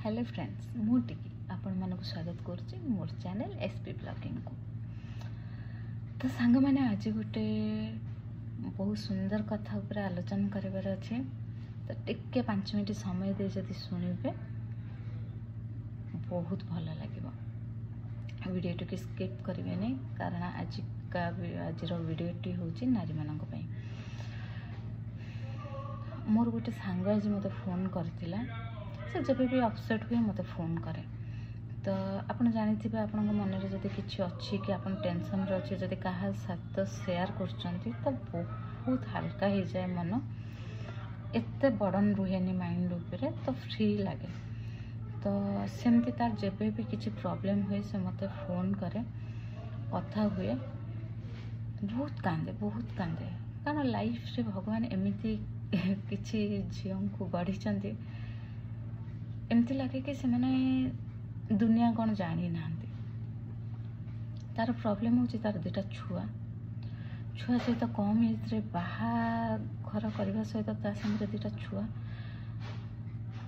Hello friends मु टिकी आपण मानक स्वागत करुच्ची मोर चैनल एसपी ब्लॉगिंग को। तो सांग मैंने आज गोटे बहुत सुंदर कथा ऊपर आलोचना करार अच्छे तो टिके 5 मिनट समय दे जदि शुणवे बहुत भल लगे। वीडियो टी स्किप करेंगे नहीं कारण आज वीडियोटी हूँ नारी मानक पई। मोर गोटे सांग आज मत फोन करथिला से जब भी अपसेट हुए मत फोन करे तो आपन जानी आपण मन में जब किसी अच्छी कि आप टेंशन अच्छे जब क्या सहित सेयार कर बहुत हल्का हो जाए मन एत बर्डन रुहेनी माइंड उपरे तो फ्री लगे। तो सेमती तार जब भी किसी प्रॉब्लम हुए से मत फोन करे कथा हुए बहुत कांदे कारण लाइफ रे भगवान एमती किसी झील को गढ़ी एमती लगे कि से माने दुनिया कौन जानी ना तार प्रॉब्लम हो तार दुटा छुआ सहित कम एज बाहाघर करने सहित संगे दुटा छुआ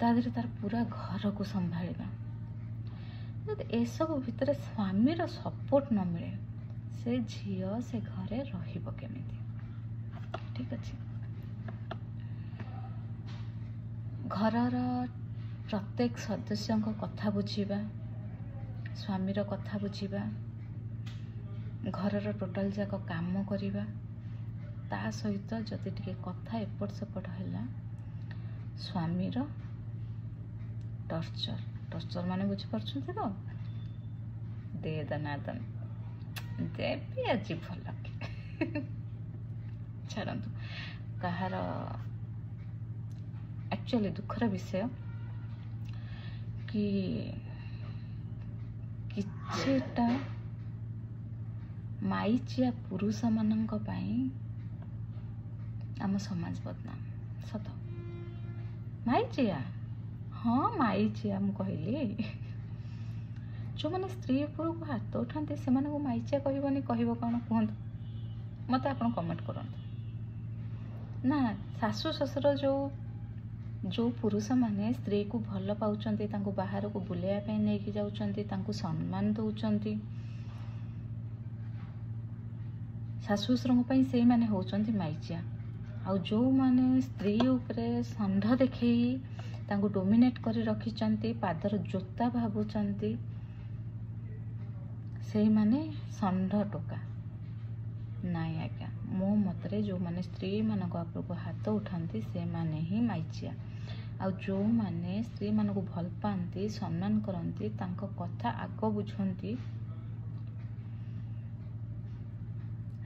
तार पूरा घर को संभालवा ए सब भितर स्वामी सपोर्ट न मिले से झील से घरे रमी ठीक अच्छे। घरर प्रत्येक सदस्य कथा बुझा स्वामी कथा बुझा घरर टोटाल जाक काम करवा ता सहित जदि टिके कथा एपट सेपट है स्वामी टर्चर माने बुझीपार तो दे दनादन दे भी आज भल छाड़ू कहार एक्चुअली दुखर विषय कि किछिटा माइचिया पुरुष मानक पाई आम समाज बदनाम सत माइचिया हाँ माइचिया मु कहली जो मैंने स्त्री उपर को हाथ उठाते से माइचिया कहबनी कह कौन कहतु मत आप कमेंट करते ना सासु ससुर जो पुरुष माने स्त्री को भल पाउचंती तांको बाहर को बुलाया पे नहीं जाउचंती तांको सम्मान दउचंती सासु ससुर पई से माने होचंती माइचिया आ जो माने स्त्री उपरे संध देखई तांको डोमिनेट करी रखिचंती पादर जोता भाबुचंती से माने संध टोका नाई आज्ञा मो मतरे जो माने स्त्री मानक आपको हाथ उठाती से माने ही माइचिया आ जो माने स्त्री मानक भल पाती सम्मान करती तांको कथा आग बुझंती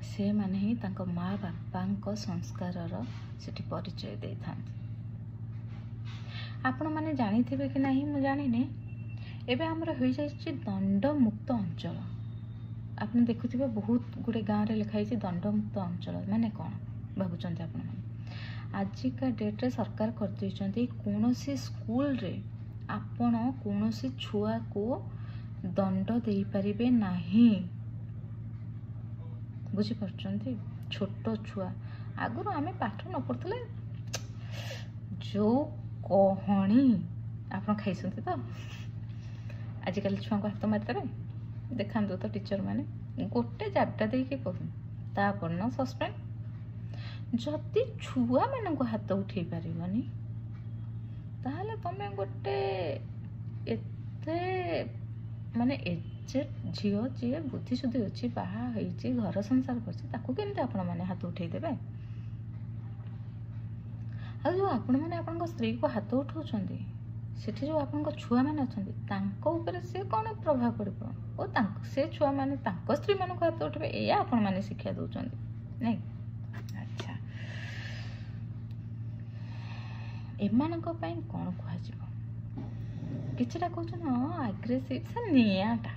से माने ही तांको माँ बापा संस्कारर सेठी परिचय दे थांती। आपण माने जानी थे कि नहीं मु जानिने एबे हमर होई जाय दंड मुक्त अंचल आपने देखुथिबे बहुत गुड़े गाँव में लिखाई दंड मुक्त अंचल माने कौन भावुंट आप आजिका डेट्रे सरकार कर कौन स्कूल रे आपण कौन छुआ को दंड दे पारिबे नाही बुझीपार छोट छुआ आगुरी आम पाठ न पढ़ुले जो कहणी आप खाई तो आजिकल छुआ को हाथ मारिदेवे देखा तो टीचर माने गोटे जाबटा दे कहूँ न सस्पेंड जदि छुआ मान हाथ उठे पारनी ताहले तमें गोटे एते माने एजेड झील जी बुद्धि शुद्धि अच्छी बाहा होइछि घर संसार करके आपण मैंने हाथ उठे देवे आ जो आपण मैंने आपण स्त्री को हाथ उठाउछंती सेठी जो आपण छुआ मैंने अच्छा से कौन प्रभाव पड़ो और से छुआ मैंने स्त्री मान हाथ उठे या आपण मैंने शिक्षा दौरान नहीं अच्छा एमानक कौन कह किछटा कहन आग्रेसिव से निआटा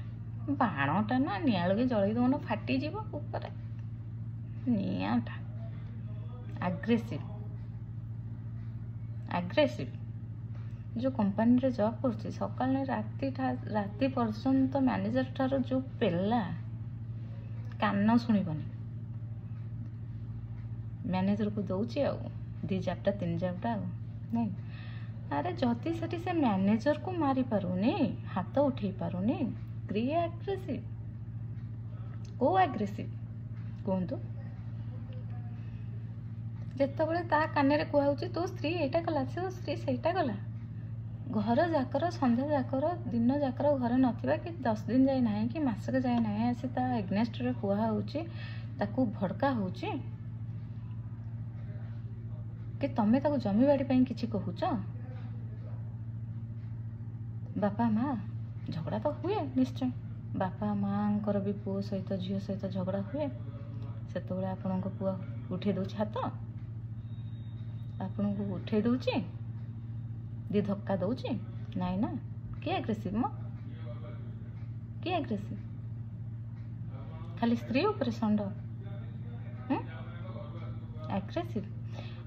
बाणटा ना निआ लगे जलई दौन फाटीज ऊपर निआटा आग्रेसिव जो कंपनी रे जॉब कर सकाल राति पर्यंत मैनेजर ठार जो पेला कान शुणबनी मैनेजर को दौची आ 2 जापटा 3 जापटा नहीं ଆରେ ଯଦି ସେଠି ସେ ମ୍ୟାନେଜରକୁ ମାରି ପାରୁନି, ହାତ ଉଠେଇ ପାରୁନି, ସ୍ତ୍ରୀ ଆଗ୍ରେସିଭ୍। କୋଉ ଆଗ୍ରେସିଭ୍ କୁହନ୍ତୁ? ଯେତେବେଳେ ତା କାନରେ କୁହାହେଉଛି ତୋ ସ୍ତ୍ରୀ ଏଇଟା କଲା, ତୋ ସ୍ତ୍ରୀ ସେଇଟା କଲା, ଘର ଯାକର ସନ୍ଧ୍ୟା ଯାକର ଦିନ ଯାକର ଘରେ ନଥିବା କି 10 ଦିନ ଯାଏ ନାହିଁ କି ମାସକ ଯାଏ ନାହିଁ ଆସି ତା ଏଗନେଷ୍ଟରେ କୁହାହେଉଛି, ତାକୁ ଭଡ଼କା ହେଉଛି କି ତମେ ତାକୁ ଜମିବାଡ଼ି ପାଇଁ କିଛି କହୁଛ। ବାପା ମା ଝଗଡ଼ା ତ ହୁଏ ନିଶ୍ଚୟ, ବାପା ମାଆଙ୍କର ବି ପୁଅ ସହିତ ଝିଅ ସହିତ ଝଗଡ଼ା ହୁଏ। ସେତେବେଳେ ଆପଣଙ୍କ ପୁଅ ଉଠେଇ ଦେଉଛି ହାତ, ଆପଣଙ୍କୁ ଉଠେଇ ଦେଉଛି, ଦି ଧକ୍କା ଦେଉଛି, ନାଇଁ ନା। କିଏ ଆଗ୍ରେସିଭ୍ ମ? କିଏ ଆଗ୍ରେସିଭ୍? ଖାଲି ସ୍ତ୍ରୀ ଉପରେ ଷଣ୍ଢ ଆଗ୍ରେସିଭ୍।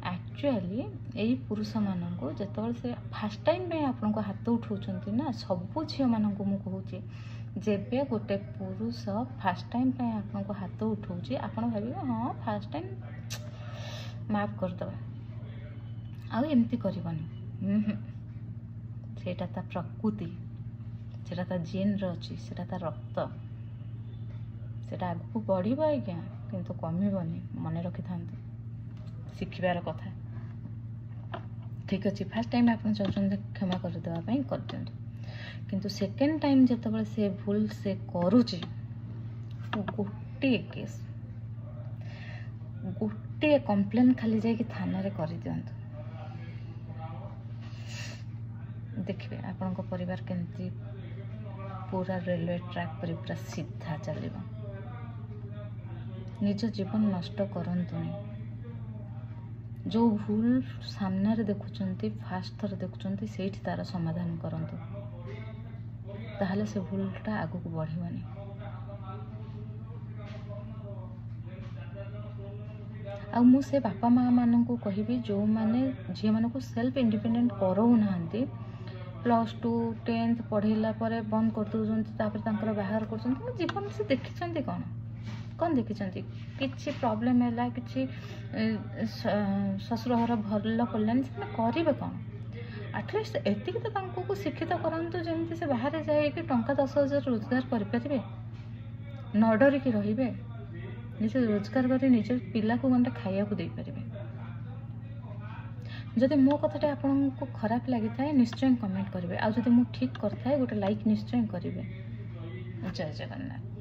ଆକ୍ଚୁଆଲି ଏଇ ପୁରୁଷମାନଙ୍କୁ ଯେତେବେଳେ ସେ ଫାର୍ଷ୍ଟ ଟାଇମ୍ ପାଇଁ ଆପଣଙ୍କୁ ହାତ ଉଠାଉଛନ୍ତି ନା, ସବୁ ଝିଅମାନଙ୍କୁ ମୁଁ କହୁଛି, ଯେବେ ଗୋଟେ ପୁରୁଷ ଫାର୍ଷ୍ଟ ଟାଇମ୍ ପାଇଁ ଆପଣଙ୍କୁ ହାତ ଉଠାଉଛି, ଆପଣ ଭାବିବେ ହଁ ଫାର୍ଷ୍ଟ ଟାଇମ୍ ମାଫ୍ କରିଦେବା, ଆଉ ଏମିତି କରିବନି। ସେଇଟା ତା ପ୍ରକୃତି, ସେଇଟା ତା ଜିନ୍ରେ ଅଛି, ସେଇଟା ତା ରକ୍ତ। ସେଇଟା ଆଗକୁ ବଢ଼ିବ ଆଜ୍ଞା, କିନ୍ତୁ କମିବନି, ମନେ ରଖିଥାନ୍ତୁ। ଶିଖିବାର କଥା। ଠିକ୍ ଅଛି, ଫାର୍ଷ୍ଟ ଟାଇମ୍ ଆପଣ ଚାହୁଁଛନ୍ତି କ୍ଷମା କରିଦେବା ପାଇଁ କରିଦିଅନ୍ତୁ, କିନ୍ତୁ ସେକେଣ୍ଡ ଟାଇମ୍ ଯେତେବେଳେ ସେ ଭୁଲ ସେ କରୁଛି, ଗୋଟିଏ କମ୍ପ୍ଲେନ୍ ଖାଲି ଯାଇକି ଥାନାରେ କରିଦିଅନ୍ତୁ। ଦେଖିବେ ଆପଣଙ୍କ ପରିବାର କେମିତି ପୁରା ରେଲୱେ ଟ୍ରାକ୍ ପରି ପୁରା ସିଧା ଚାଲିବ। ନିଜ ଜୀବନ ନଷ୍ଟ କରନ୍ତୁନି। ଯେଉଁ ଭୁଲ ସାମ୍ନାରେ ଦେଖୁଛନ୍ତି, ଫାର୍ଷ୍ଟ ଥର ଦେଖୁଛନ୍ତି, ସେଇଠି ତାର ସମାଧାନ କରନ୍ତୁ, ତାହେଲେ ସେ ଭୁଲଟା ଆଗକୁ ବଢ଼ିବନି। ଆଉ ମୁଁ ସେ ବାପା ମା ମାନଙ୍କୁ କହିବି ଯେଉଁମାନେ ଝିଅମାନଙ୍କୁ ସେଲ୍ଫ ଇଣ୍ଡିପେଣ୍ଡେଣ୍ଟ କରଉନାହାନ୍ତି, +2 10th ପଢ଼େଇଲା ପରେ ବନ୍ଦ କରିଦେଉଛନ୍ତି, ତାପରେ ତାଙ୍କର ବାହାଘର କରୁଛନ୍ତି। ମୋ ଜୀବନ ସେ ଦେଖିଛନ୍ତି କ'ଣ ଦେଖିଛନ୍ତି? କିଛି ପ୍ରୋବ୍ଲେମ୍ ହେଲା, କିଛି ଶ୍ୱଶୁର ଘର ଭଲ ପଡ଼ିଲାନି, ସେମାନେ କରିବେ କ'ଣ? ଆଟଲିଷ୍ଟ ଏତିକି ତ ତାଙ୍କୁ ଶିକ୍ଷିତ କରାନ୍ତୁ ଯେମିତି ସେ ବାହାରେ ଯାଇକି ଟଙ୍କା 10,000 ରୋଜଗାର କରିପାରିବେ, ନ ଡରିକି ରହିବେ, ନିଜେ ରୋଜଗାର କରି ନିଜ ପିଲାକୁ ଗଣ୍ଡେ ଖାଇବାକୁ ଦେଇପାରିବେ। ଯଦି ମୋ କଥାଟା ଆପଣଙ୍କୁ ଖରାପ ଲାଗିଥାଏ ନିଶ୍ଚୟ କମେଣ୍ଟ କରିବେ, ଆଉ ଯଦି ମୁଁ ଠିକ୍ କରିଥାଏ ଗୋଟେ ଲାଇକ୍ ନିଶ୍ଚୟ କରିବେ। ଜୟ ଜଗନ୍ନାଥ।